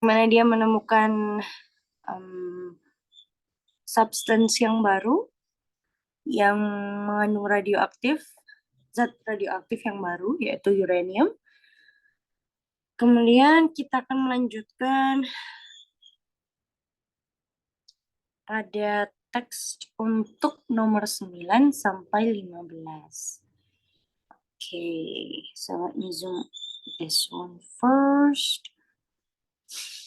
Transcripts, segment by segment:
Mana dia menemukan em, substance yang baru yang mengandung radioaktif, zat radioaktif yang baru yaitu uranium. Kemudian kita akan melanjutkan ada teks untuk nomor 9 sampai 15. Okay, so let me zoom this one first.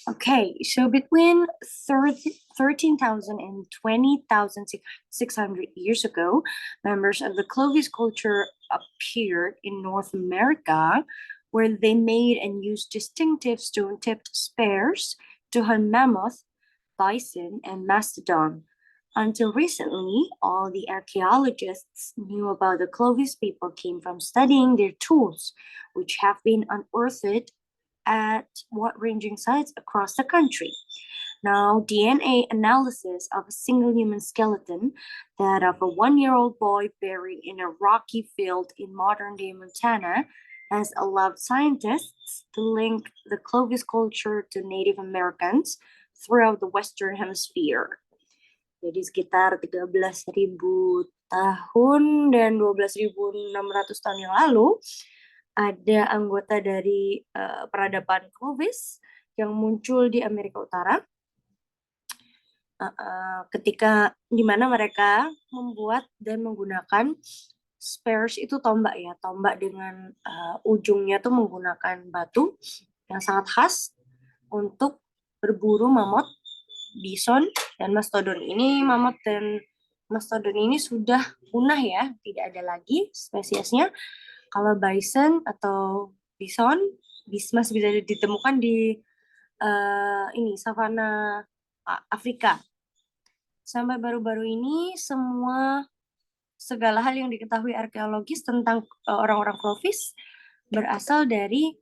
Okay, so between 13,000 and 20,600 years ago, members of the Clovis culture appeared in North America, where they made and used distinctive stone-tipped spears to hunt mammoth, bison, and mastodon. Until recently, all the archaeologists knew about the Clovis people came from studying their tools, which have been unearthed at wide-ranging sites across the country. Now, DNA analysis of a single human skeleton, that of a one-year-old boy buried in a rocky field in modern-day Montana, has allowed scientists to link the Clovis culture to Native Americans throughout the Western Hemisphere. Jadi sekitar 13.000 tahun dan 12.600 tahun yang lalu, ada anggota dari peradaban Clovis yang muncul di Amerika Utara ketika di mana mereka membuat dan menggunakan spears, itu tombak ya, tombak dengan ujungnya tuh menggunakan batu yang sangat khas untuk berburu mamut, bison, dan mastodon. Ini mamut dan mastodon ini sudah punah ya, tidak ada lagi spesiesnya. Kalau bison atau bison masih bisa ditemukan di ini savana Afrika. Sampai baru-baru ini segala hal yang diketahui arkeologis tentang orang-orang Clovis berasal dari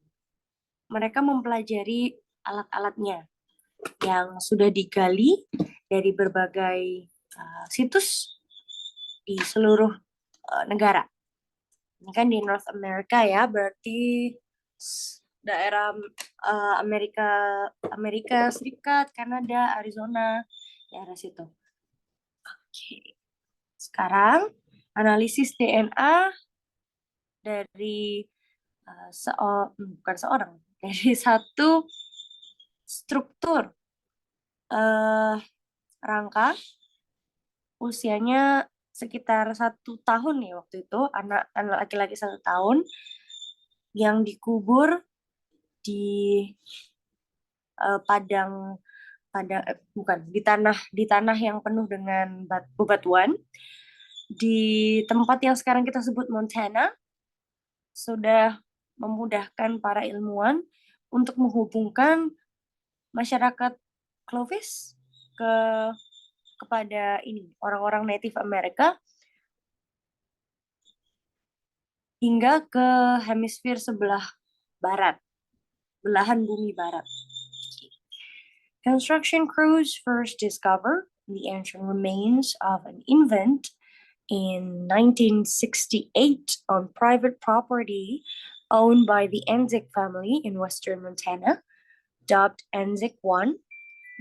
mereka mempelajari alat-alatnya yang sudah digali dari berbagai situs di seluruh negara. Ini kan di North America ya, berarti daerah Amerika Amerika Serikat, Kanada, Arizona, daerah situ. Oke. Sekarang analisis DNA dari bukan seorang, dari satu struktur rangka usianya sekitar 1 tahun ya waktu itu, anak laki-laki 1 tahun yang dikubur di padang bukan di tanah yang penuh dengan bebatuan di tempat yang sekarang kita sebut Montana, sudah memudahkan para ilmuwan untuk menghubungkan masyarakat Clovis kepada ini orang-orang Native America hingga ke hemisfer sebelah barat, belahan bumi barat. Construction crews first discovered the ancient remains of an infant in 1968 on private property owned by the Enzik family in western Montana, dubbed Enzik 1.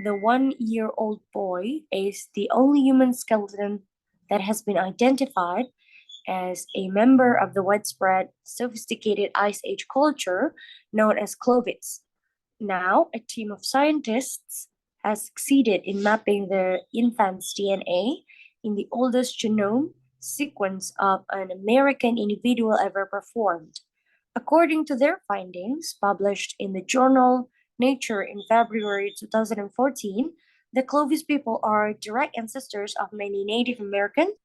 The 1-year-old boy is the only human skeleton that has been identified as a member of the widespread, sophisticated Ice Age culture known as Clovis. Now, a team of scientists has succeeded in mapping the infant's DNA in the oldest genome sequence of an American individual ever performed. According to their findings, published in the journal Nature in February 2014, the Clovis people are direct ancestors of many Native Americans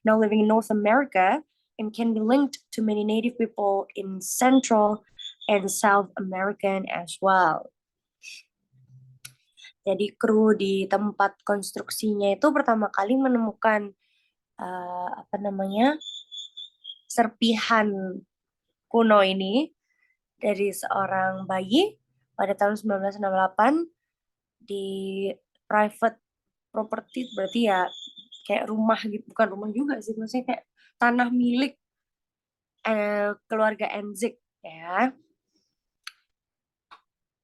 now living in North America and can be linked to many Native people in Central and South American as well. Jadi kru di tempat konstruksinya itu pertama kali menemukan serpihan kuno ini dari seorang bayi pada tahun 1968 di private property, berarti ya kayak rumah gitu, bukan rumah juga sih, maksudnya kayak tanah milik keluarga Enzik ya.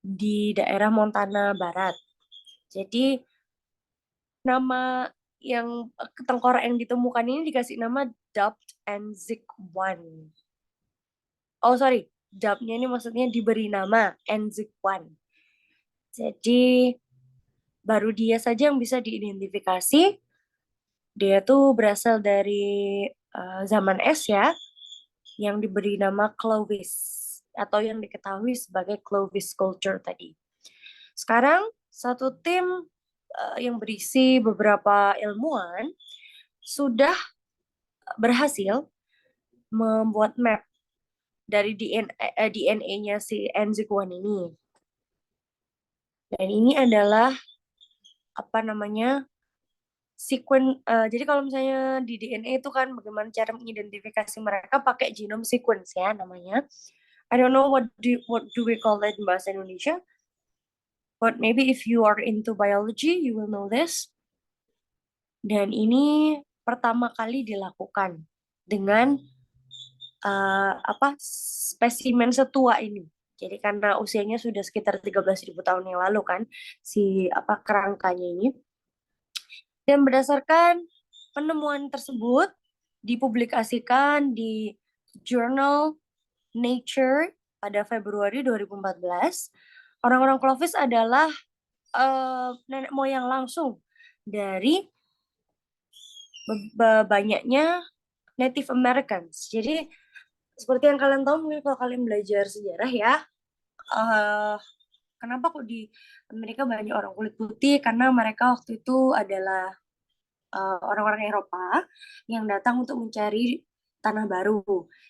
di daerah Montana Barat. Jadi nama yang tengkorak yang ditemukan ini dikasih nama Dubbed Enzik One. Oh sorry, dubbed-nya ini maksudnya diberi nama Enzik One. Jadi baru dia saja yang bisa diidentifikasi. Dia tuh berasal dari zaman es ya, yang diberi nama Clovis atau yang diketahui sebagai Clovis culture tadi. Sekarang satu tim yang berisi beberapa ilmuwan sudah berhasil membuat map dari DNA-nya si Enzik-1 ini. Dan ini adalah apa namanya jadi kalau misalnya di DNA itu kan bagaimana cara mengidentifikasi mereka pakai genome sequence ya namanya. I don't know what do we call that in bahasa Indonesia, but maybe if you are into biology you will know this. Dan ini pertama kali dilakukan dengan spesimen setua ini. Jadi karena usianya sudah sekitar 13.000 tahun yang lalu kan si kerangkanya ini. Dan berdasarkan penemuan tersebut dipublikasikan di Journal Nature pada Februari 2014. Orang-orang Clovis adalah nenek moyang langsung dari banyaknya Native Americans. Jadi seperti yang kalian tahu mungkin kalau kalian belajar sejarah ya, kenapa kok di Amerika banyak orang kulit putih? Karena mereka waktu itu adalah orang-orang Eropa yang datang untuk mencari tanah baru.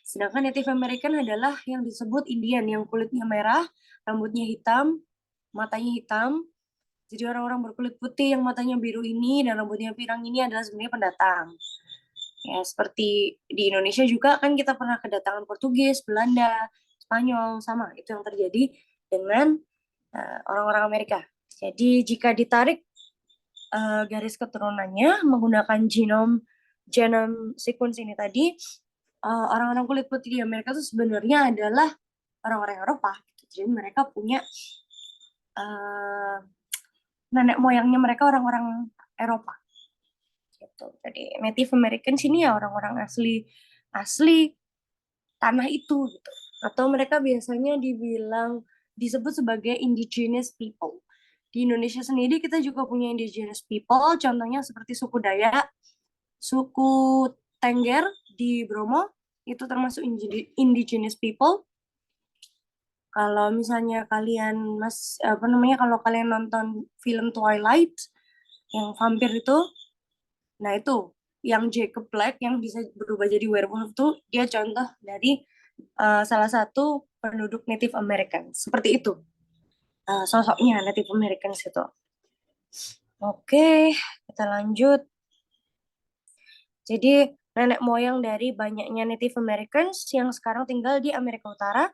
Sedangkan Native American adalah yang disebut Indian, yang kulitnya merah, rambutnya hitam, matanya hitam. Jadi orang-orang berkulit putih yang matanya biru ini dan rambutnya pirang ini adalah sebenarnya pendatang. Ya, seperti di Indonesia juga kan kita pernah kedatangan Portugis, Belanda, Spanyol, sama itu yang terjadi dengan orang-orang Amerika. Jadi jika ditarik garis keturunannya menggunakan genome sequence ini tadi, orang-orang kulit putih di Amerika itu sebenarnya adalah orang-orang Eropa. Jadi mereka punya nenek moyangnya mereka orang-orang Eropa. Gitu. Jadi Native American sini ya orang-orang asli tanah itu gitu. Atau mereka biasanya disebut sebagai indigenous people. Di Indonesia sendiri kita juga punya indigenous people, contohnya seperti suku Dayak, suku Tengger di Bromo, itu termasuk indigenous people. Kalau misalnya kalian kalau kalian nonton film Twilight yang vampir itu, nah itu yang Jacob Black yang bisa berubah jadi werewolf tuh dia contoh dari salah satu penduduk Native American. Seperti itu sosoknya Native Americans itu. Oke, kita lanjut. Jadi nenek moyang dari banyaknya Native Americans yang sekarang tinggal di Amerika Utara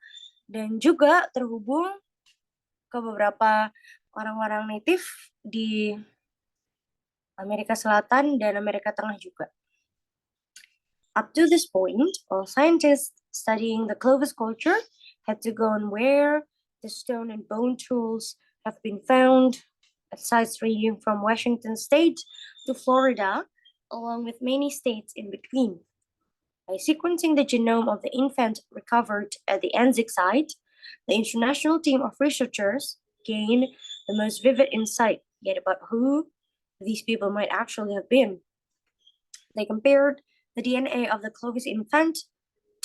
dan juga terhubung ke beberapa orang-orang native di Amerika Selatan dan Amerika Tengah juga. Up to this point, all scientists studying the Clovis culture had to go on where the stone and bone tools have been found at sites ranging from Washington State to Florida, along with many states in between. By sequencing the genome of the infant recovered at the Anzik site, the international team of researchers gained the most vivid insight yet about who these people might actually have been. They compared the DNA of the Clovis infant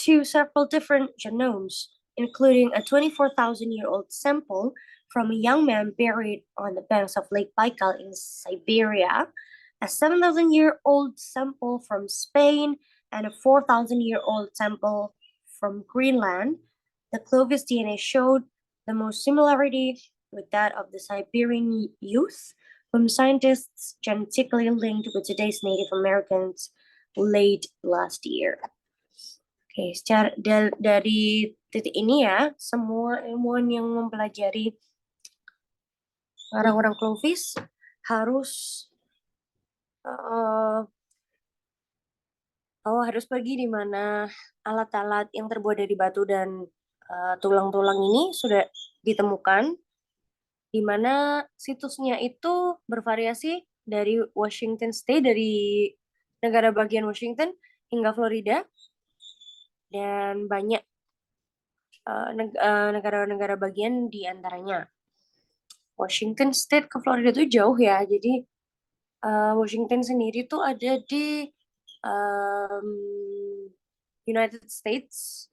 to several different genomes, including a 24,000-year-old sample from a young man buried on the banks of Lake Baikal in Siberia, a 7,000-year-old sample from Spain, and a 4,000-year-old sample from Greenland. The Clovis DNA showed the most similarity with that of the Siberian youth, whom scientists genetically linked with today's Native Americans late last year. Oke, dari titik ini ya, semua ilmuwan yang mempelajari orang-orang Clovis harus pergi di mana alat-alat yang terbuat dari batu dan tulang-tulang ini sudah ditemukan di mana situsnya itu bervariasi dari Washington State, dari negara bagian Washington hingga Florida, dan banyak negara-negara bagian di antaranya. Washington State ke Florida itu jauh ya, jadi Washington sendiri tuh ada di um, United States.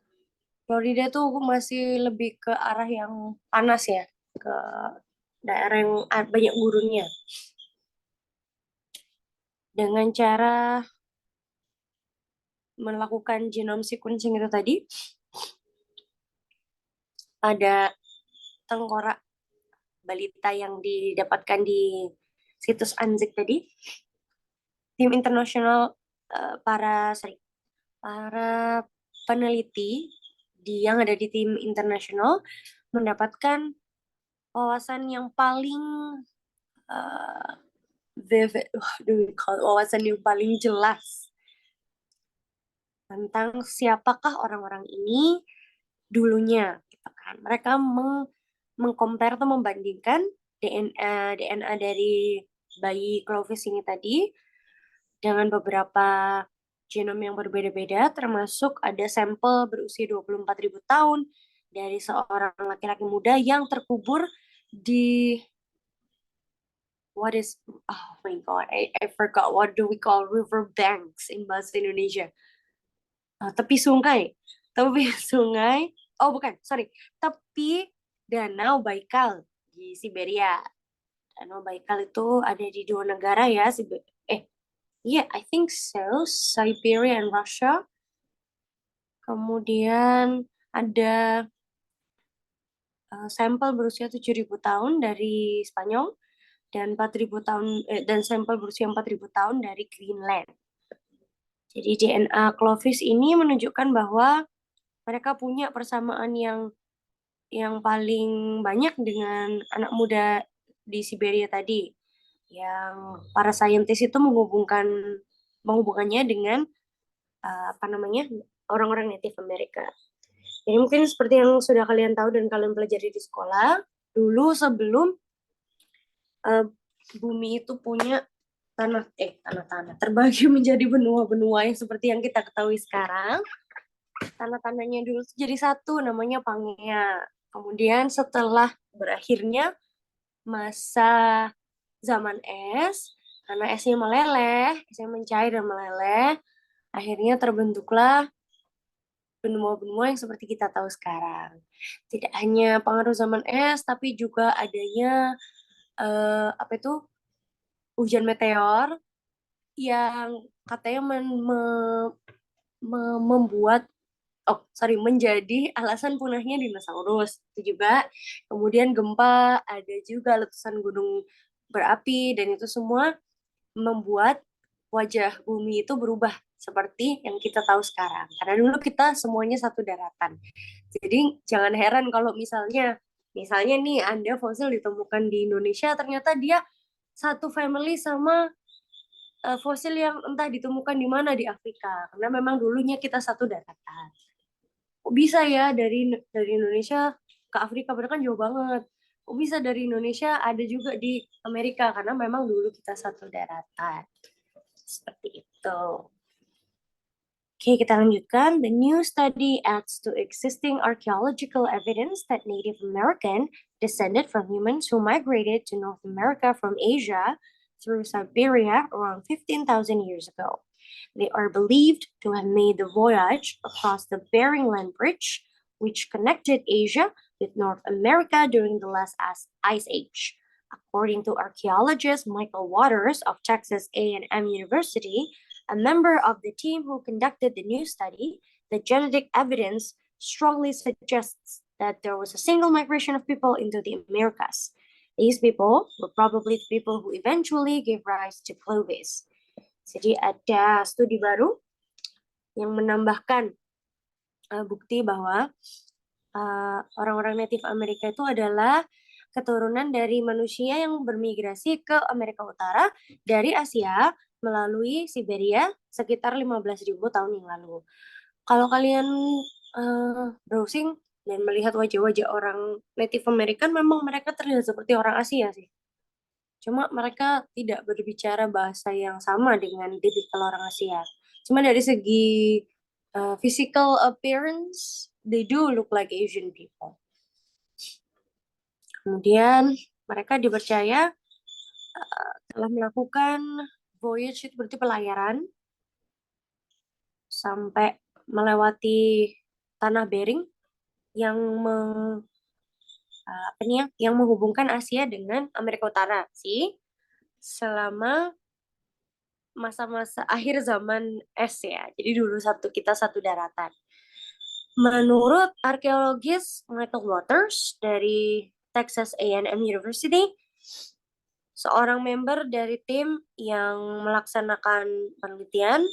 Florida tuh masih lebih ke arah yang panas ya, ke daerah yang banyak gurunnya. Dengan cara melakukan genome sequencing itu tadi, ada tengkorak balita yang didapatkan di situs Anzik tadi, tim internasional para peneliti yang ada di tim internasional mendapatkan wawasan yang paling vivid, wawasan yang paling jelas tentang siapakah orang-orang ini dulunya, gitu kan. Mereka mengcompare atau membandingkan DNA dari bayi Clovis ini tadi dengan beberapa genom yang berbeda-beda, termasuk ada sampel berusia 24.000 tahun dari seorang laki-laki muda yang terkubur di oh my god, I forgot what do we call river banks in bahasa Indonesia. Tepi sungai, tepi sungai. Oh bukan, sorry, tepi Danau Baikal di Siberia. Danau Baikal itu ada di dua negara ya, yeah, I think so, Siberia and Russia. Kemudian ada sampel berusia 7.000 tahun dari Spanyol dan 4.000 tahun dan sampel berusia 4.000 tahun dari Greenland. Jadi DNA Clovis ini menunjukkan bahwa mereka punya persamaan yang paling banyak dengan anak muda di Siberia tadi. Yang para saintis itu menghubungkannya dengan orang-orang Native America. Jadi mungkin seperti yang sudah kalian tahu dan kalian pelajari di sekolah, dulu sebelum bumi itu punya tanah-tanah terbagi menjadi benua-benua yang seperti yang kita ketahui sekarang. Tanah-tanahnya dulu jadi satu, namanya Pangea. Kemudian setelah berakhirnya masa zaman es, karena esnya meleleh, esnya mencair dan meleleh, akhirnya terbentuklah benua-benua yang seperti kita tahu sekarang. Tidak hanya pengaruh zaman es, tapi juga adanya hujan meteor yang katanya membuat menjadi alasan punahnya dinosaurus. Itu juga kemudian gempa, ada juga letusan gunung berapi, dan itu semua membuat wajah bumi itu berubah seperti yang kita tahu sekarang. Karena dulu kita semuanya satu daratan. Jadi jangan heran kalau misalnya nih Anda fosil ditemukan di Indonesia, ternyata dia satu family sama fosil yang entah ditemukan di mana di Afrika. Karena memang dulunya kita satu daratan. Kok bisa ya dari Indonesia ke Afrika, padahal kan jauh banget. Kok bisa dari Indonesia ada juga di Amerika, karena memang dulu kita satu daratan. Seperti itu. Oke, kita lanjutkan. The new study adds to existing archaeological evidence that Native American descended from humans who migrated to North America from Asia through Siberia around 15,000 years ago. They are believed to have made the voyage across the Bering Land Bridge, which connected Asia with North America during the last ice age. According to archaeologist Michael Waters of Texas A&M University, a member of the team who conducted the new study, the genetic evidence strongly suggests that there was a single migration of people into the Americas. These people were probably the people who eventually gave rise to Clovis. Jadi ada studi baru yang menambahkan bukti bahwa orang-orang Native Amerika itu adalah keturunan dari manusia yang bermigrasi ke Amerika Utara dari Asia melalui Siberia sekitar 15.000 tahun yang lalu. Kalau kalian browsing, dan melihat wajah-wajah orang Native American, memang mereka terlihat seperti orang Asia sih. Cuma mereka tidak berbicara bahasa yang sama dengan tipikal orang Asia. Cuma dari segi physical appearance, they do look like Asian people. Kemudian mereka dipercaya telah melakukan voyage, itu berarti pelayaran, sampai melewati tanah Bering yang yang menghubungkan Asia dengan Amerika Utara sih, selama masa-masa akhir zaman es ya. Jadi dulu kita satu daratan. Menurut arkeologis Michael Waters dari Texas A&M University, seorang member dari tim yang melaksanakan penelitian,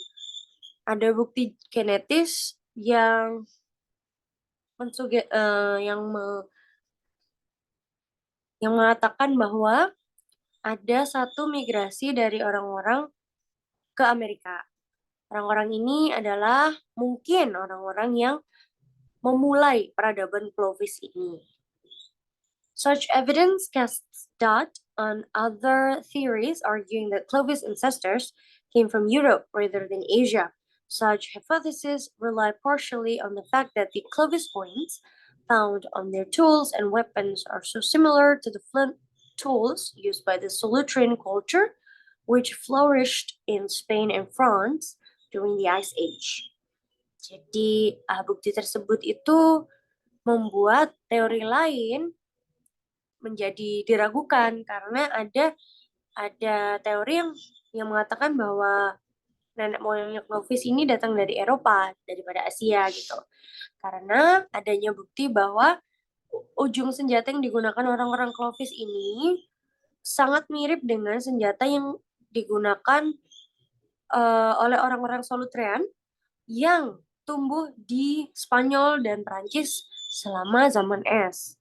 ada bukti genetis yang yang mengatakan bahwa ada satu migrasi dari orang-orang ke Amerika. Orang-orang ini adalah mungkin orang-orang yang memulai peradaban Clovis ini. Such evidence casts doubt on other theories arguing that Clovis' ancestors came from Europe rather than Asia. Such hypotheses rely partially on the fact that the Clovis points found on their tools and weapons are so similar to the flint tools used by the Solutrean culture, which flourished in Spain and France during the Ice Age. Jadi bukti tersebut itu membuat teori lain menjadi diragukan karena ada teori yang mengatakan bahwa nenek moyangnya Clovis ini datang dari Eropa daripada Asia gitu. Karena adanya bukti bahwa ujung senjata yang digunakan orang-orang Clovis ini sangat mirip dengan senjata yang digunakan oleh orang-orang Solutrean yang tumbuh di Spanyol dan Prancis selama zaman es.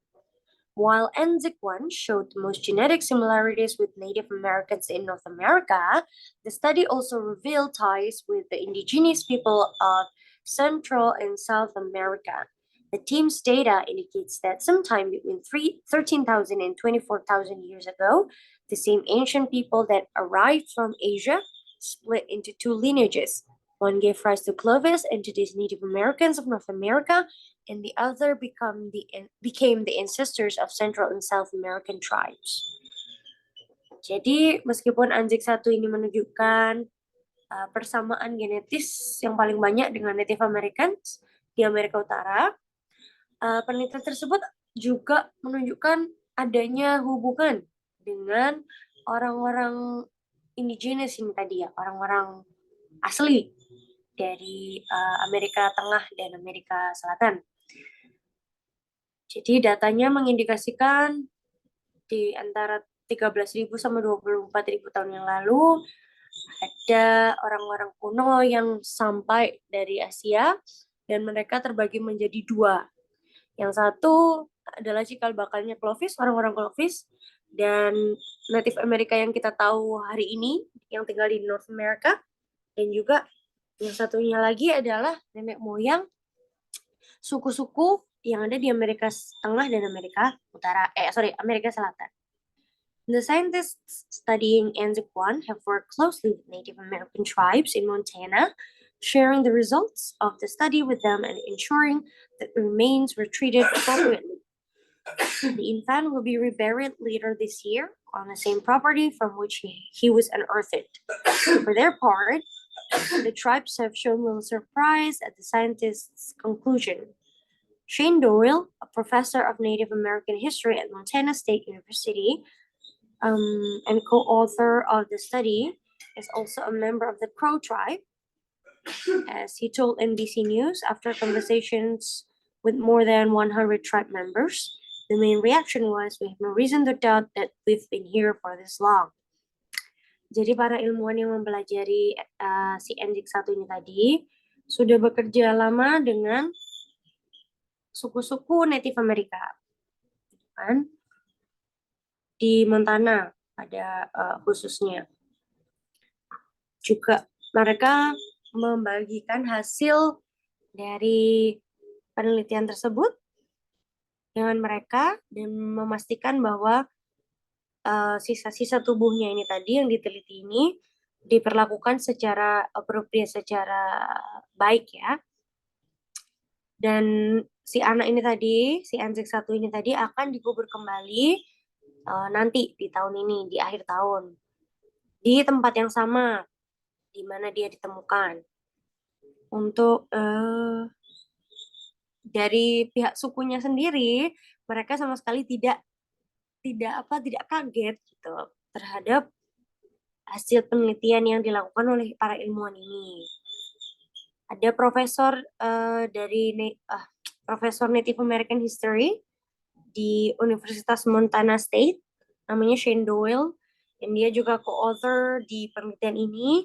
While NZIC 1 showed the most genetic similarities with Native Americans in North America, the study also revealed ties with the indigenous people of Central and South America. The team's data indicates that sometime between 13,000 and 24,000 years ago, the same ancient people that arrived from Asia split into two lineages. One gave rise to Clovis and to these Native Americans of North America, and the other became the ancestors of Central and South American tribes. Jadi meskipun Anzik 1 ini menunjukkan persamaan genetis yang paling banyak dengan Native Americans di Amerika Utara, penelitian tersebut juga menunjukkan adanya hubungan dengan orang-orang indigenous ini tadi ya, orang-orang asli dari Amerika Tengah dan Amerika Selatan. Jadi datanya mengindikasikan di antara 13.000 sampai 24.000 tahun yang lalu ada orang-orang kuno yang sampai dari Asia dan mereka terbagi menjadi dua. Yang satu adalah cikal bakalnya Clovis, orang-orang Clovis, dan Native America yang kita tahu hari ini yang tinggal di North America, dan juga yang satunya lagi adalah nenek moyang suku-suku yang ada di Amerika Tengah dan Amerika Selatan. The scientists studying NZIC 1 have worked closely with Native American tribes in Montana, sharing the results of the study with them and ensuring that the remains were treated appropriately. The infant will be reburied later this year on the same property from which he was unearthed. For their part, the tribes have shown little surprise at the scientists' conclusion. Shane Doyle, a professor of Native American history at Montana State University and co-author of the study, is also a member of the Crow tribe. As he told NBC News after conversations with more than 100 tribe members, the main reaction was, "We have no reason to doubt that we've been here for this long." Jadi para ilmuwan yang mempelajari si NZIC 1 ini tadi sudah bekerja lama dengan suku-suku Native America, kan? Di Montana pada khususnya. Juga mereka membagikan hasil dari penelitian tersebut dengan mereka dan memastikan bahwa sisa-sisa tubuhnya ini tadi yang diteliti ini diperlakukan secara appropriate, secara baik ya. Dan si anak ini tadi, si NZ1 ini tadi akan dikubur kembali nanti di tahun ini, di akhir tahun. Di tempat yang sama di mana dia ditemukan. Untuk dari pihak sukunya sendiri, mereka sama sekali tidak kaget gitu terhadap hasil penelitian yang dilakukan oleh para ilmuwan ini. Ada Profesor Native American History di Universitas Montana State, namanya Shane Doyle, dan dia juga co-author di penelitian ini.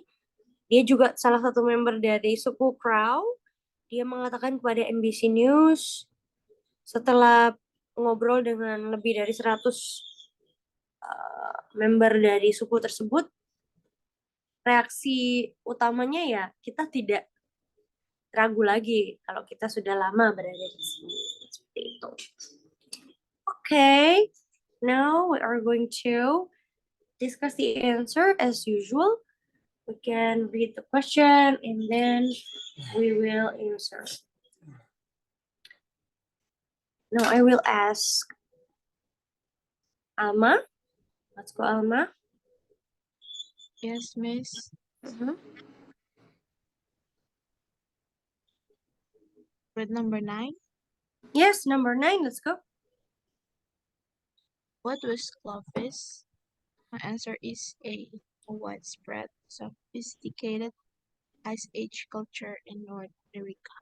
Dia juga salah satu member dari suku Crow. Dia mengatakan kepada NBC News setelah ngobrol dengan lebih dari 100 member dari suku tersebut, reaksi utamanya ya kita tidak ragu lagi kalau kita sudah lama berada di sini. Seperti itu. Okay, now we are going to discuss the answer as usual. We can read the question and then we will answer. Now I will ask Alma. Let's go, Alma. Yes, Miss. Read number 9. Yes, number 9. Let's go. What was Clovis? My answer is A. A widespread, sophisticated Ice Age culture in North America.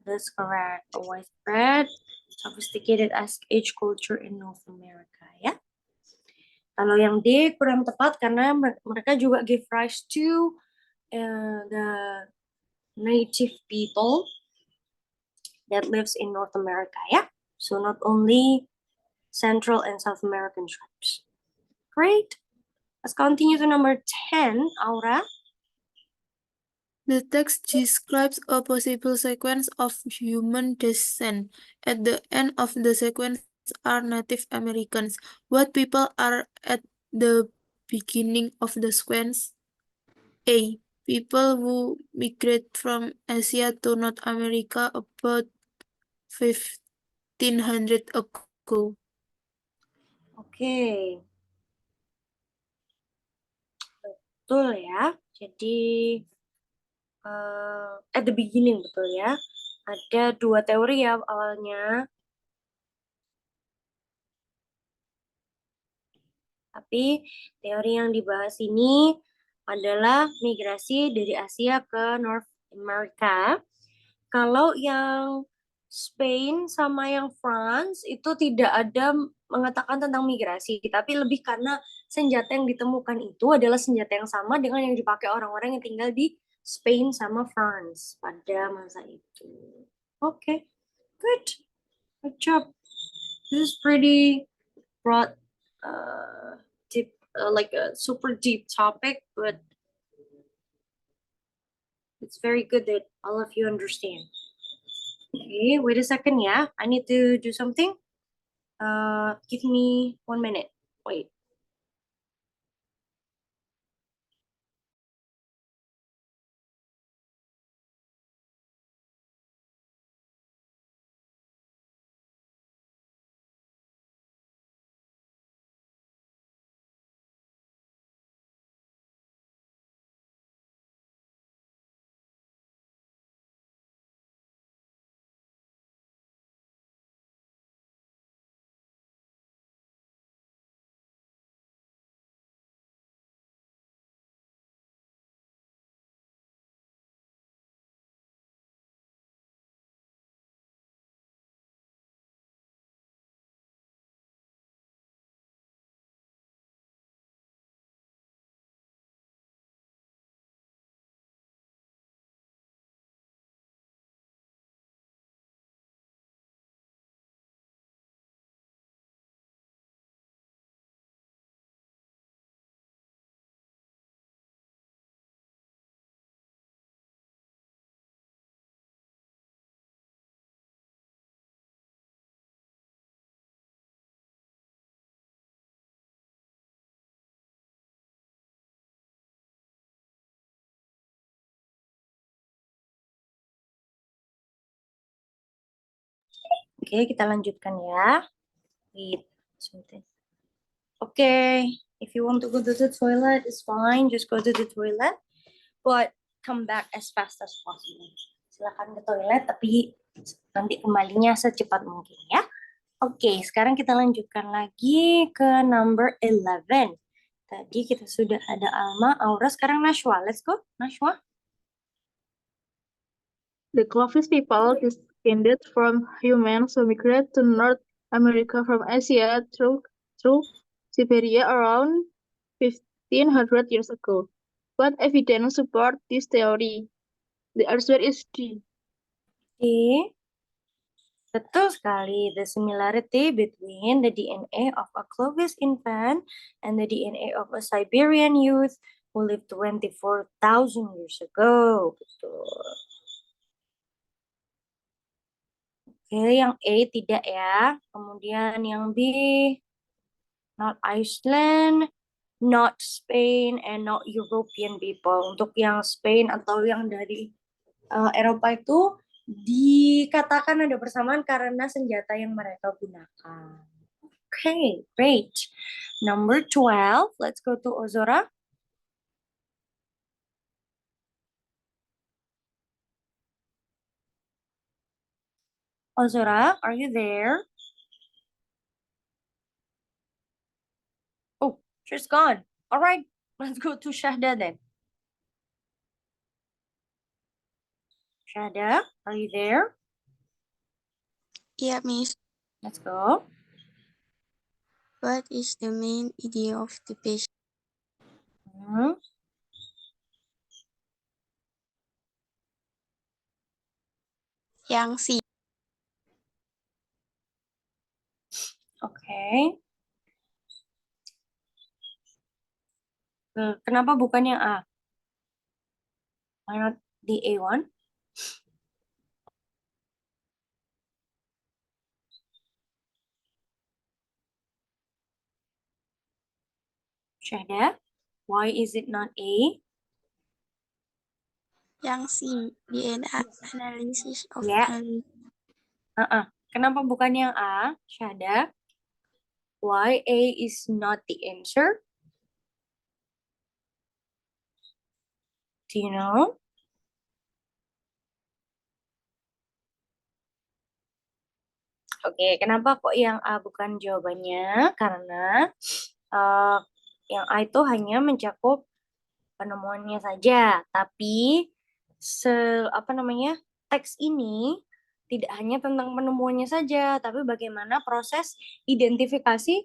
That's correct. A widespread, sophisticated Ice Age culture in North America. Ya. Kalau yang D kurang tepat karena mereka juga give rise to the native people that lives in North America. Ya. So not only Central and South American tribes. Great. Let's continue to number 10, Aura. The text describes a possible sequence of human descent. At the end of the sequence are Native Americans. What people are at the beginning of the sequence? A. People who migrate from Asia to North America about 1500 ago. Oke. Betul ya. Jadi at the beginning, betul ya. Ada dua teori ya awalnya. Tapi teori yang dibahas ini adalah migrasi dari Asia ke North America. Kalau yang Spain sama yang France itu tidak ada mengatakan tentang migrasi, tapi lebih karena senjata yang ditemukan itu adalah senjata yang sama dengan yang dipakai orang-orang yang tinggal di Spain sama France pada masa itu. Okay, good job. This is pretty broad, deep, like a super deep topic, but it's very good that all of you understand. Okay, wait a second, yeah. I need to do something. Give me 1 minute. Wait. Oke, kita lanjutkan ya. Wait, something. Okay, if you want to go to the toilet, it's fine. Just go to the toilet, but come back as fast as possible. Silakan ke toilet, tapi nanti kembalinya secepat mungkin ya. Oke, sekarang kita lanjutkan lagi ke number 11. Tadi kita sudah ada Alma, Aura, sekarang Nashwa. Let's go, Nashwa. The Clovis people descended from humans who migrated to North America from Asia through Siberia around 1500 years ago. What evidence support this theory? The answer is D. Oke, betul sekali. The similarity between the DNA of a Clovis infant and the DNA of a Siberian youth who lived 24,000 years ago. Betul. Oke, yang A tidak ya. Kemudian yang B, not Iceland, not Spain, and not European people. Untuk yang Spain atau yang dari Eropa itu dikatakan ada persamaan karena senjata yang mereka gunakan. Okay, great. Number 12, let's go to Ozora. Ozora, are you there? Oh, she's gone. All right, let's go to Shahda then. Shahda, are you there? Yeah, Miss. Let's go. What is the main idea of the patient? Hmm. Yang C. Okay. Kenapa bukan yang A? Why not the A1? Syahda, why is it not A? Yang C. DNA analysis of Yeah. Kenapa bukan yang A, Syahda? Why A is not the answer? Do you know? Oke, kenapa kok yang A bukan jawabannya? Karena yang A itu hanya mencakup penemuannya saja, tapi teks ini tidak hanya tentang penemuannya saja, tapi bagaimana proses identifikasi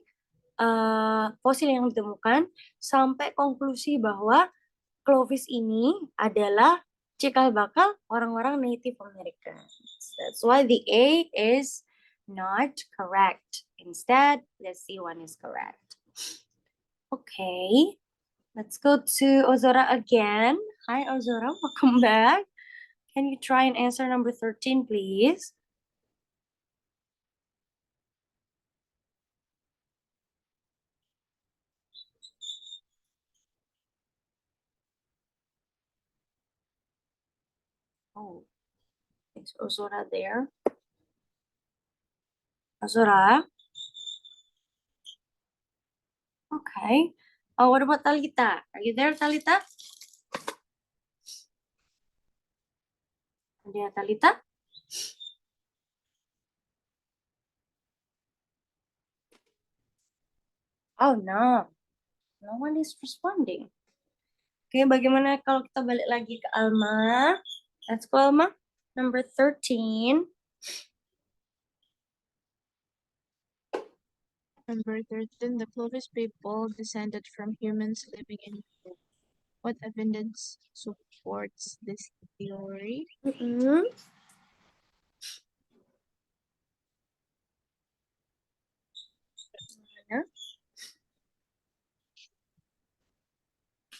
fosil yang ditemukan sampai konklusi bahwa Clovis ini adalah cikal bakal orang-orang Native Americans. That's why the A is not correct. Instead, the C1 is correct. Okay, let's go to Ozora again. Hi, Ozora, welcome back. Can you try and answer number 13, please? Oh, is Ozora there? Ozora? Okay. Oh, what about Talita? Are you there, Talita? Ada Talita? Oh, no. No one is responding. Oke, bagaimana kalau kita balik lagi ke Alma? Let's go, Alma. Number 13. Number 13, the Clovis people descended from humans living in Europe. What evidence supports this theory?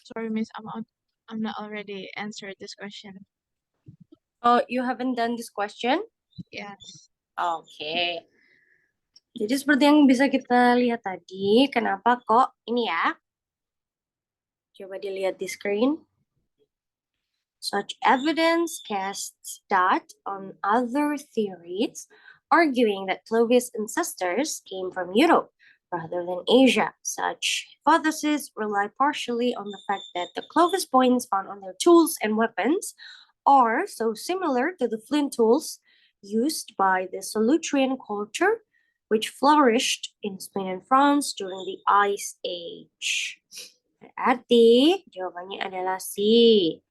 Sorry, Miss, I'm not already answered this question. Oh, you haven't done this question? Yes. Oke. Jadi seperti yang bisa kita lihat tadi, kenapa kok ini ya? Coba dilihat di screen. Such evidence casts doubt on other theories arguing that Clovis' ancestors came from Europe rather than Asia. Such hypotheses rely partially on the fact that the Clovis points found on their tools and weapons are so similar to the flint tools used by the Solutrean culture, which flourished in Spain and France during the Ice Age. Berarti jawabannya adalah C.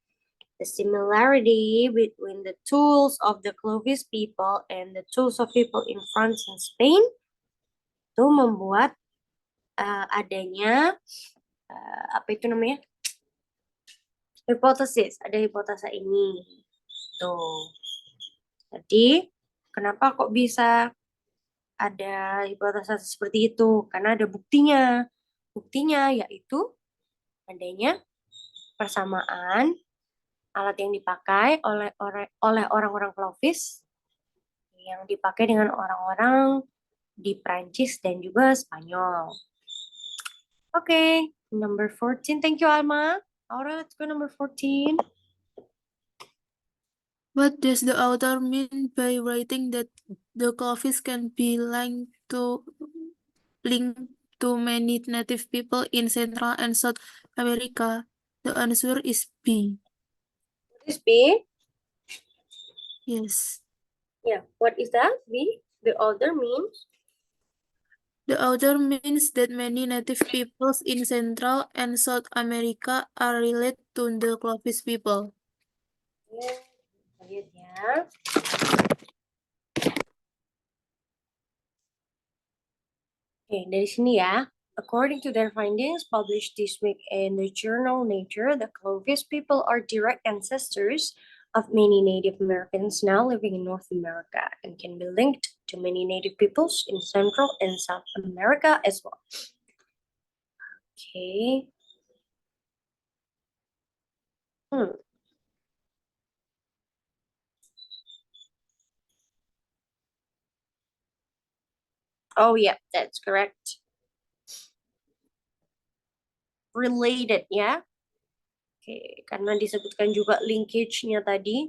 The similarity between the tools of the Clovis people and the tools of people in France and Spain itu membuat adanya apa itu namanya? Hipotesis, ada hipotesa ini. Tuh. Jadi, kenapa kok bisa ada hipotesa seperti itu? Karena ada buktinya. Buktinya yaitu adanya persamaan alat yang dipakai oleh orang-orang Clovis yang dipakai dengan orang-orang di Prancis dan juga Spanyol. Okay, number 14. Thank you, Alma. Aura, let's go number 14. What does the author mean by writing that the Clovis can be linked to many native people in Central and South America? The answer is B. What is B? Yes. Yeah, what is that? B? The other means? The author means that many native peoples in Central and South America are related to the Clovis people. Ya, lihat ya. Oke, dari sini ya. According to their findings published this week in the journal Nature, the Clovis people are direct ancestors of many Native Americans now living in North America and can be linked to many Native peoples in Central and South America as well. Okay. Oh, yeah, that's correct. Related ya. Oke, karena disebutkan juga linkage-nya tadi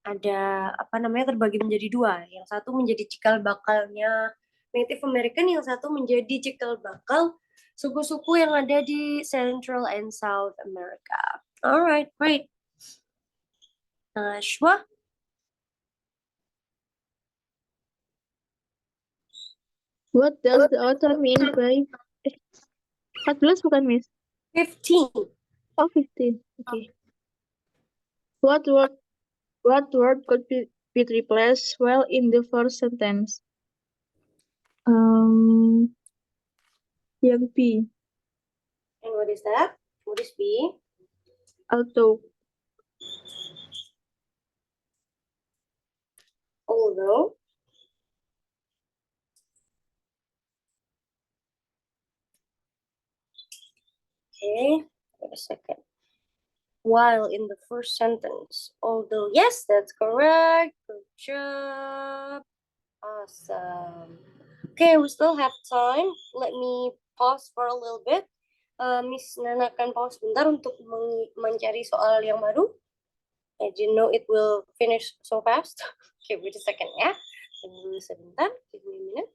ada apa namanya terbagi menjadi dua. Yang satu menjadi cikal bakalnya Native American, yang satu menjadi cikal bakal suku-suku yang ada di Central and South America. Alright, great. Shwa? What does the author mean by 14 bukan, Miss? 15. Oh, 15. Okay. What word could be replaced well in the first sentence? Yang B. And what is that? What is B? Although. Although. Okay, wait a second. While in the first sentence, although, yes, that's correct. Good job. Awesome. Okay, we still have time. Let me pause for a little bit. Miss Nana akan pause sebentar untuk mencari soal yang baru. I didn't know it will finish so fast. Okay, wait a second ya. Tunggu sebentar, give me a minute.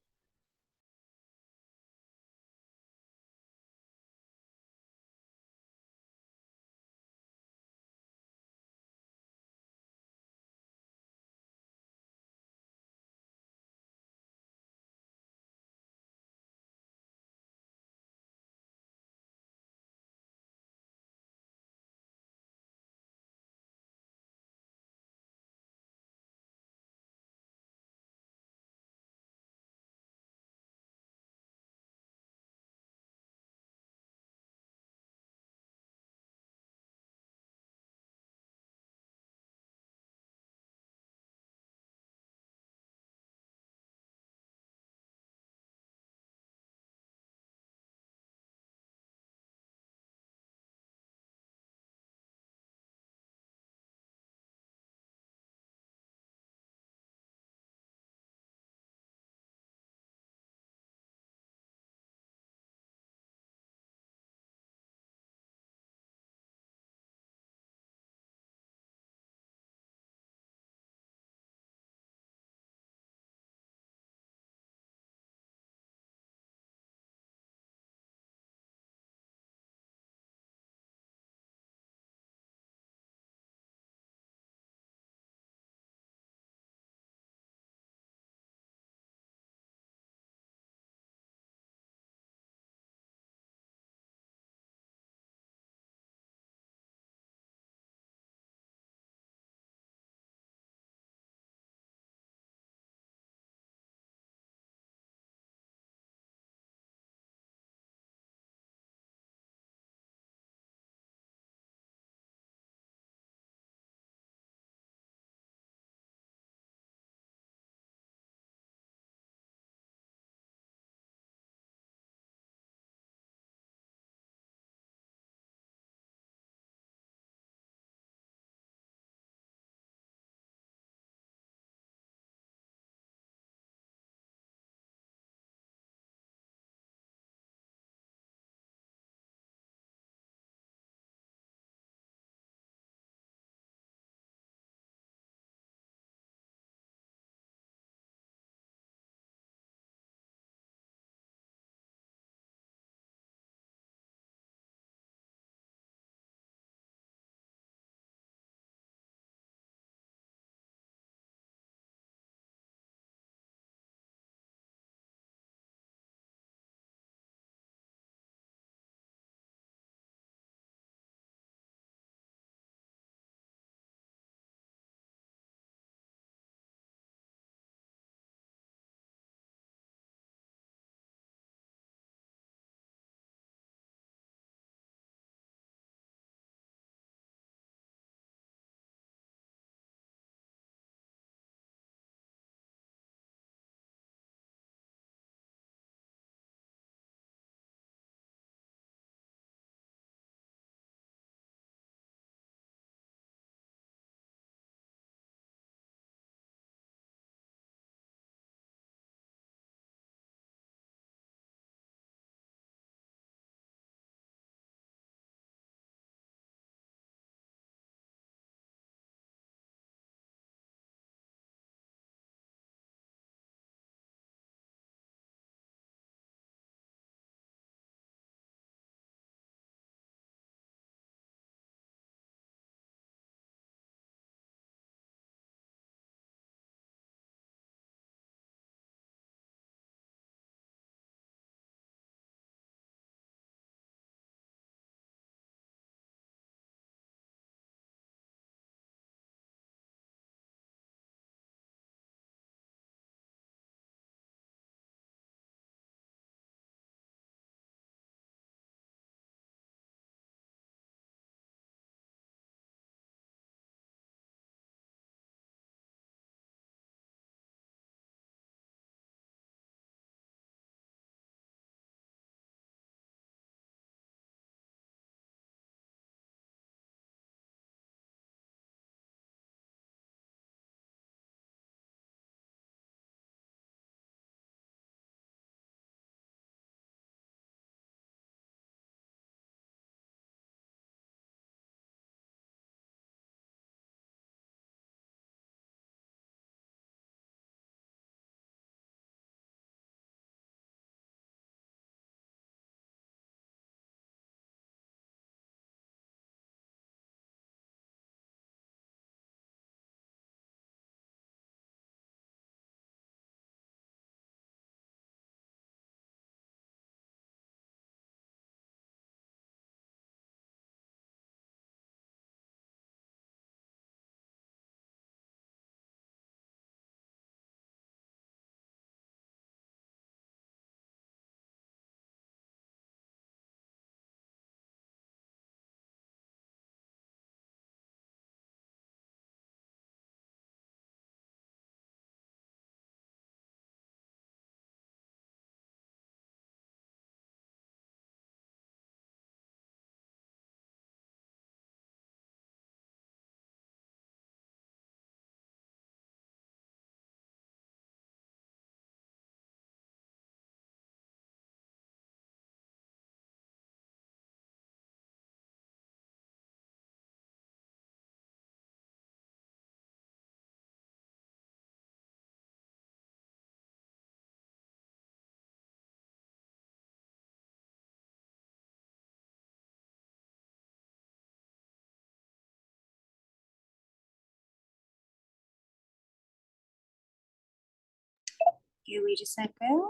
Okay, wait a second.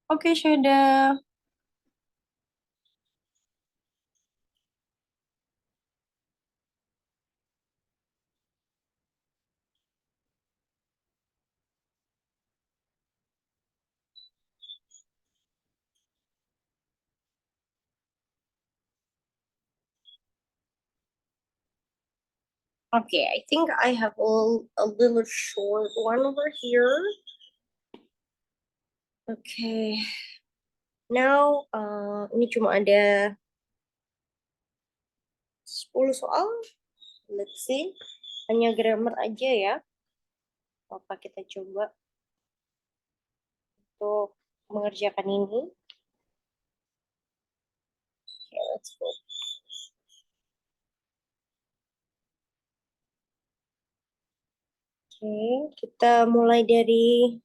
Okay, sudah. Okay, I think I have a little short one over here. Okay. Now, ini cuma ada 10 soal. Let's see. Hanya grammar aja ya. Apa kita coba untuk mengerjakan ini. Okay, let's go. Oke, kita mulai dari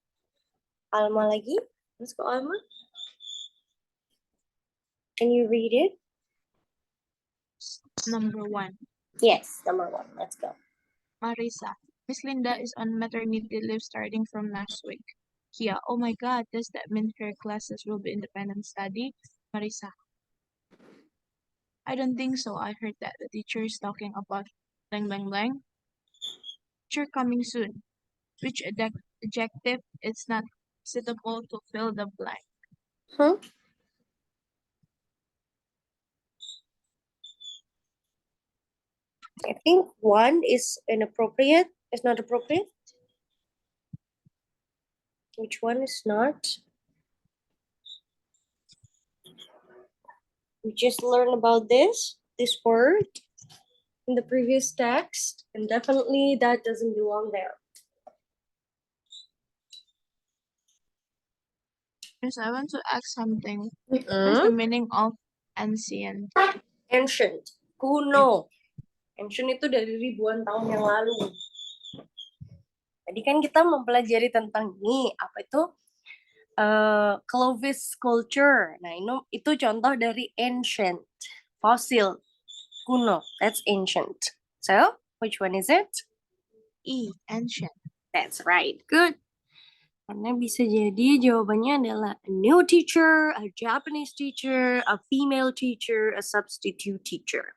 Alma lagi. Let's go, Alma. Can you read it? Number 1. Yes, number 1. Let's go. Marisa. Miss Linda is on maternity leave starting from next week. Kia. Oh my god, does that mean her classes will be independent study? Marisa. I don't think so. I heard that the teacher is talking about blank blank blank. Teacher coming soon. Which adjective is not suitable to fill the blank? Huh? I think 1 is inappropriate. It's not appropriate. Which one is not? We just learned about this word in the previous text, and definitely that doesn't belong there. Yes, I want to ask something. What's the meaning of ancient? Ancient, kuno. Ancient itu dari ribuan tahun yang lalu. Tadi kan kita mempelajari tentang ini, apa itu? Clovis culture. Nah, itu contoh dari ancient, fossil, kuno. That's ancient. So, which one is it? E. Ancient. That's right. Good. Karena bisa jadi jawabannya adalah a new teacher, a Japanese teacher, a female teacher, a substitute teacher.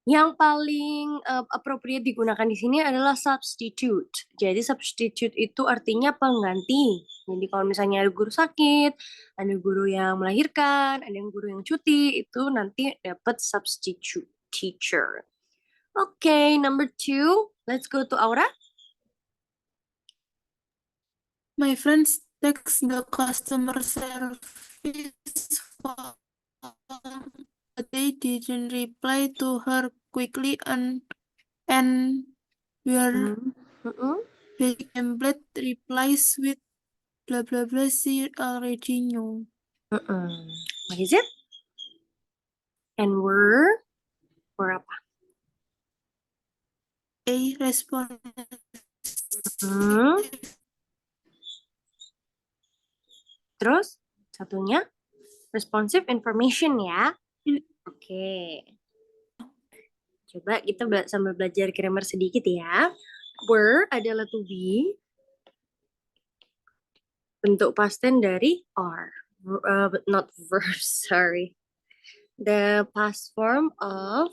Yang paling appropriate digunakan di sini adalah substitute. Jadi substitute itu artinya pengganti. Jadi kalau misalnya ada guru sakit, ada guru yang melahirkan, ada yang guru yang cuti, itu nanti dapat substitute teacher. Okay, number 2. Let's go to Aura. My friends text the customer service phone, but they didn't reply to her quickly and were very template replies with blah blah blah she already knew. What is it? And were apa? A response. Terus satunya responsive information ya. Oke. Coba kita sambil belajar grammar sedikit ya. Were adalah to be. Bentuk past tense dari are. But not verb, sorry. The past form of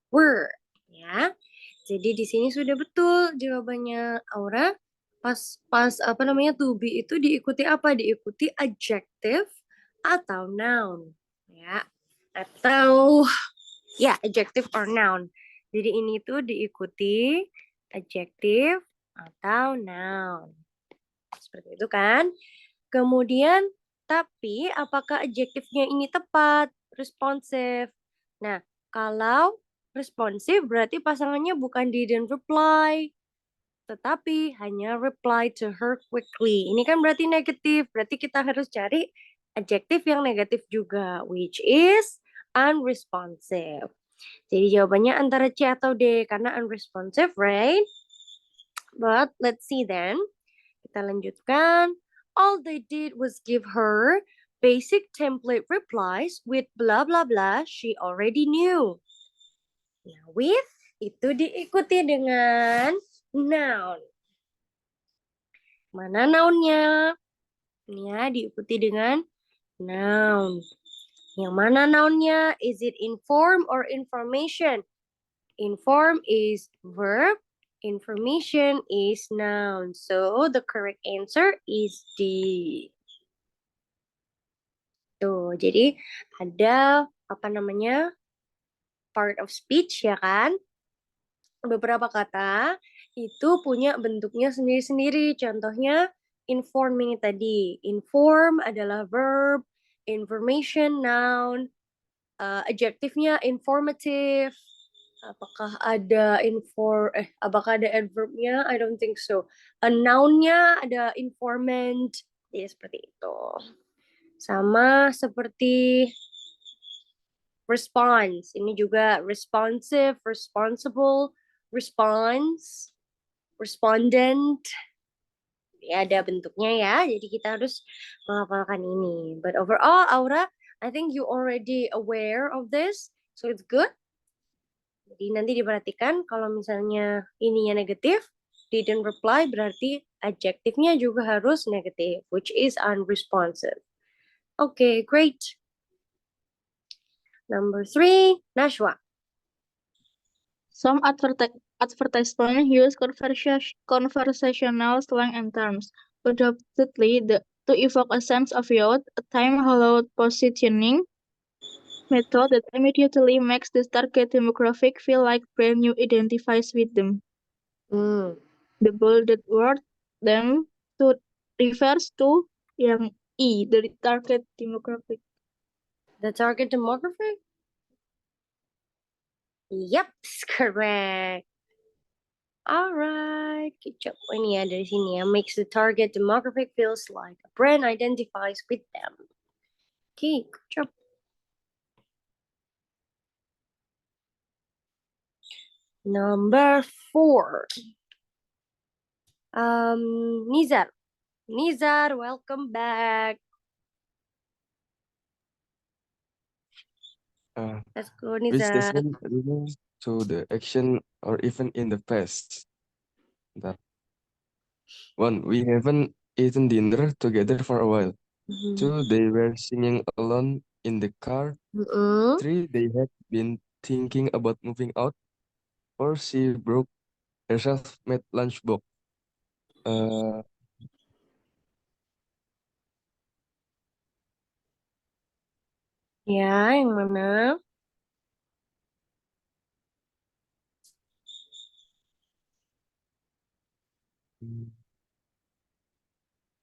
were ya. Jadi di sini sudah betul jawabannya Aura. Pas apa namanya to be itu diikuti apa? Diikuti adjective atau noun ya. Atau ya adjective or noun. Jadi ini tuh diikuti adjective atau noun. Seperti itu kan? Kemudian tapi apakah adjektifnya ini tepat, responsif? Nah, kalau Responsive berarti pasangannya bukan didn't reply, tetapi hanya reply to her quickly. Ini kan berarti negatif, berarti kita harus cari adjektif yang negatif juga, which is unresponsive. Jadi jawabannya antara C atau D, karena unresponsive, right? But let's see then. Kita lanjutkan. All they did was give her basic template replies with blah blah blah she already knew. Nah, with itu diikuti dengan noun. Mana nounnya? Ya, diikuti dengan noun. Yang mana nounnya? Is it inform or information? Inform is verb. Information is noun. So the correct answer is D. Tuh, jadi ada apa namanya? Part of speech ya kan? Beberapa kata itu punya bentuknya sendiri-sendiri. Contohnya inform ini tadi. Inform adalah verb, information noun, adjektifnya informative. Apakah ada adverbnya? I don't think so. A noun-nya ada informant. Ya, seperti itu. Sama seperti response. Ini juga responsive, responsible, response, respondent. Ya, ada bentuknya ya. Jadi kita harus menghafalkan ini. But overall, Aura, I think you already aware of this. So it's good. Jadi nanti diperhatikan kalau misalnya ininya negatif, didn't reply berarti adjektifnya juga harus negatif, which is unresponsive. Okay, great. Number 3, Nashwa. Some advertisements use conversational slang and terms, undoubtedly to evoke a sense of youth, a time-hallowed positioning method that immediately makes this target demographic feel like brand new identifies with them. The bolded word them refers to yang E, the target demographic. The target demographic? Yep, correct. Alright, good job. Ini ya dari sini ya, makes the target demographic feels like a brand identifies with them. Okay, good job. Number 4. Nizar. Nizar, welcome back. Let's go, Which Nizar. doesn't relate to the action or event in the past. That 1. We haven't eaten dinner together for a while. 2. They were singing alone in the car. 3. They had been thinking about moving out. 4. She broke her self-made lunchbox. Ya, yang mana?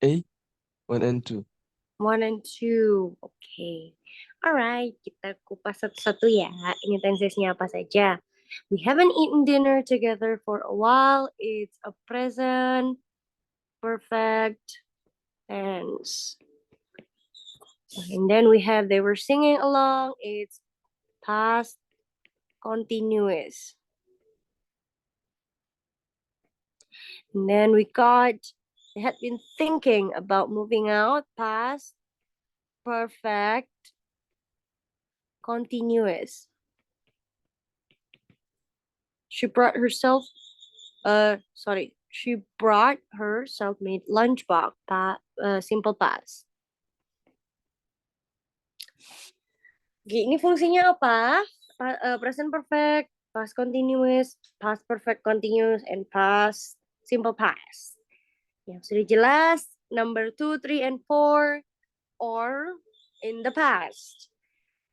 A. 1 and 2. 1 and 2. Okay. Alright, kita kupas satu-satu ya. Ini tensesnya apa saja. We haven't eaten dinner together for a while. It's a present perfect tense. And then we have they were singing along. It's past continuous. And then we got they had been thinking about moving out. Past perfect continuous. She brought her self-made lunchbox. Simple past. Oke, ini fungsinya apa? Present perfect, past continuous, past perfect continuous, and past simple past. Yang sudah jelas, number 2, 3, and 4, or in the past.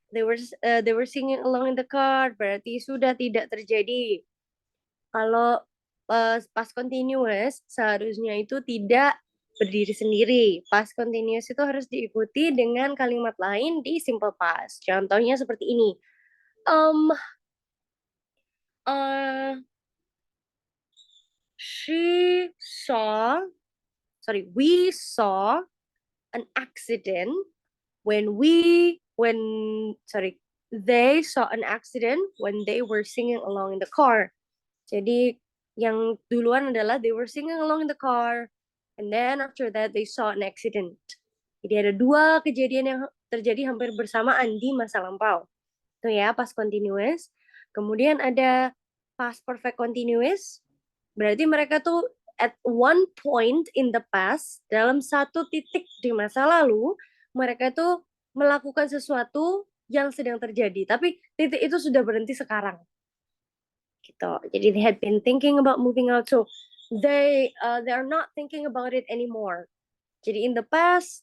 They were singing along in the car, berarti sudah tidak terjadi. Kalau past continuous, seharusnya itu tidak berdiri sendiri. Past continuous itu harus diikuti dengan kalimat lain di simple past. Contohnya seperti ini. uh, she saw, sorry, we saw an accident sorry, they saw an accident when they were singing along in the car. Jadi yang duluan adalah they were singing along in the car, and then after that they saw an accident. Jadi ada dua kejadian yang terjadi hampir bersamaan di masa lampau. Itu ya, past continuous. Kemudian ada past perfect continuous. Berarti mereka tuh at one point in the past, dalam satu titik di masa lalu, mereka tuh melakukan sesuatu yang sedang terjadi. Tapi titik itu sudah berhenti sekarang. Gitu. Jadi they had been thinking about moving out, so they are not thinking about it anymore. Jadi in the past,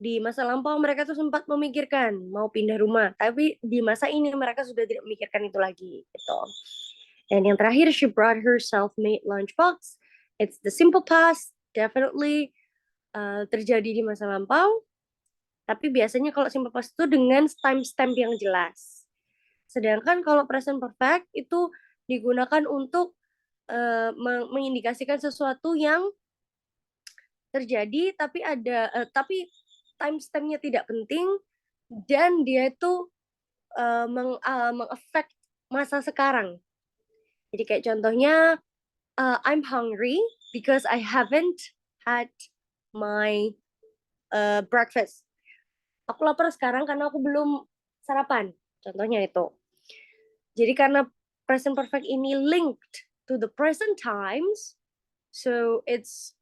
di masa lampau mereka tuh sempat memikirkan mau pindah rumah, tapi di masa ini mereka sudah tidak memikirkan itu lagi. Gitu. Dan yang terakhir, she brought her self-made lunchbox. It's the simple past, definitely terjadi di masa lampau. Tapi biasanya kalau simple past itu dengan timestamp yang jelas. Sedangkan kalau present perfect itu digunakan untuk mengindikasikan sesuatu yang terjadi, tapi timestampnya tidak penting dan dia itu mengefek masa sekarang. Jadi kayak contohnya, I'm hungry because I haven't had my breakfast. Aku lapar sekarang karena aku belum sarapan. Contohnya itu. Jadi karena present perfect ini linked to the present times, so it's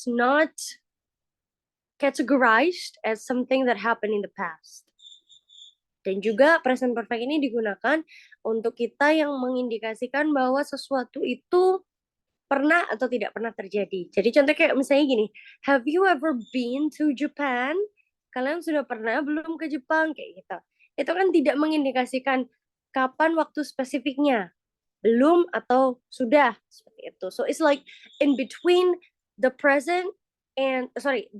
not categorized as something that happened in the past. Dan juga present perfect ini digunakan untuk kita yang mengindikasikan bahwa sesuatu itu pernah atau tidak pernah terjadi. Jadi contoh kayak misalnya gini, have you ever been to Japan? Kalian sudah pernah belum ke Jepang? Kayak gitu. Itu kan tidak mengindikasikan kapan waktu spesifiknya. Belum atau sudah. Seperti itu. So it's like in between the present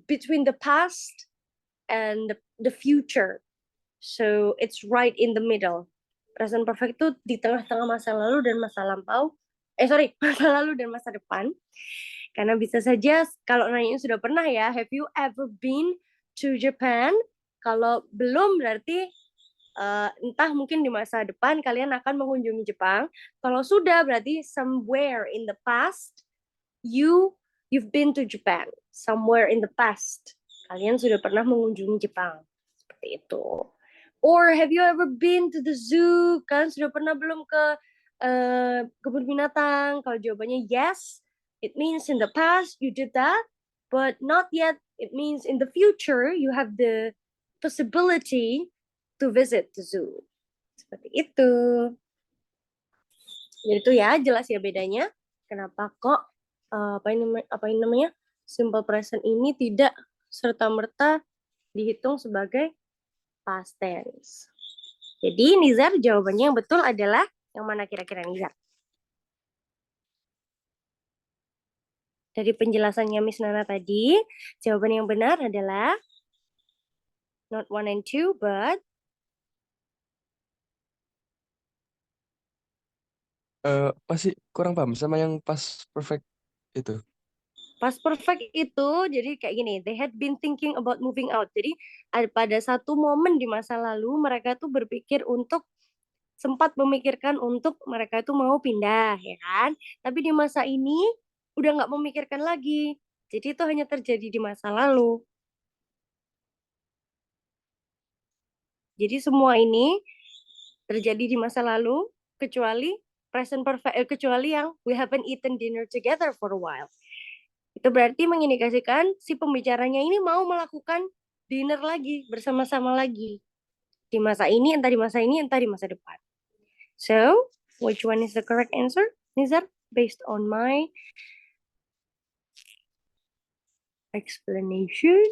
between the past and the future. So it's right in the middle. Present perfect itu di tengah-tengah masa lalu dan masa lampau. Masa lalu dan masa depan. Karena bisa saja kalau nanya sudah pernah ya, have you ever been to Japan? Kalau belum berarti entah mungkin di masa depan kalian akan mengunjungi Jepang. Kalau sudah berarti somewhere in the past you've been to Japan. Somewhere in the past kalian sudah pernah mengunjungi Jepang. Seperti itu. Or have you ever been to the zoo? Kalian sudah pernah belum ke kebun binatang? Kalau jawabannya yes, it means in the past you did that, but not yet. It means in the future you have the possibility to visit the zoo. Seperti itu. Jadi itu ya, jelas ya bedanya. Kenapa kok apa ini namanya simple present ini tidak serta-merta dihitung sebagai past tense. Jadi Nizar, jawabannya yang betul adalah yang mana kira-kira Nizar? Dari penjelasannya Miss Nana tadi, jawaban yang benar adalah not 1 and 2, but Masih kurang paham sama yang past perfect itu. past perfect itu jadi kayak gini, they had been thinking about moving out. Jadi pada satu momen di masa lalu mereka tuh sempat memikirkan untuk mereka itu mau pindah, ya kan? Tapi di masa ini udah nggak memikirkan lagi. Jadi itu hanya terjadi di masa lalu. Jadi semua ini terjadi di masa lalu kecuali present perfect, kecuali yang we haven't eaten dinner together for a while. Itu berarti mengindikasikan si pembicaranya ini mau melakukan dinner lagi, bersama-sama lagi. Di masa ini, entah di masa ini, entah di masa depan. So, which one is the correct answer, Nizar? Based on my explanation.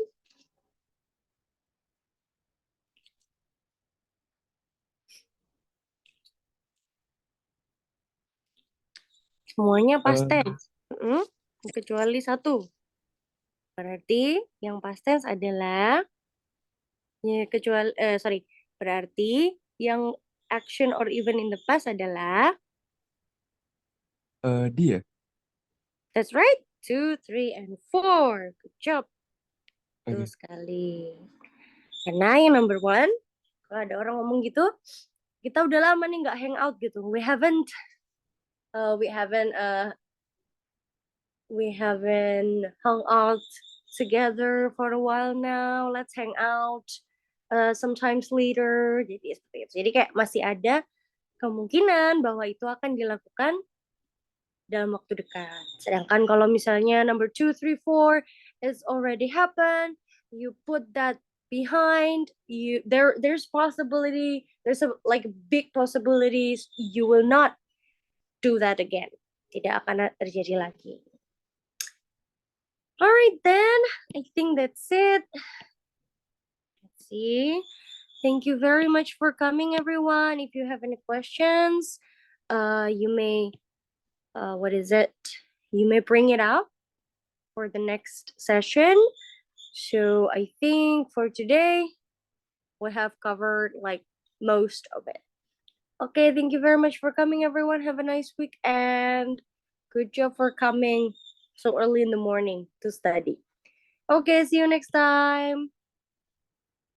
Semuanya past tense. Kecuali satu. Berarti yang past tense adalah berarti yang action or even in the past adalah Dia. that's right. 2, 3, and 4. Good job. Betul Okay. sekali. Karena yang number 1, kalau ada orang ngomong gitu, kita udah lama nih nggak hangout gitu. We haven't hung out together for a while now. Let's hang out sometimes later. Jadi seperti itu. Jadi kayak masih ada kemungkinan bahwa itu akan dilakukan dalam waktu dekat. Sedangkan kalau misalnya number 2, 3, 4 is already happened, you put that behind you. There's possibility. There's like big possibilities you will not do that again. Tidak akan terjadi lagi. Alright then, I think that's it. Let's see. Thank you very much for coming, everyone. If you have any questions, you may, You may bring it up for the next session. So I think for today, we have covered like most of it. Okay, thank you very much for coming, everyone. Have a nice week and good job for coming so early in the morning to study. Okay, see you next time.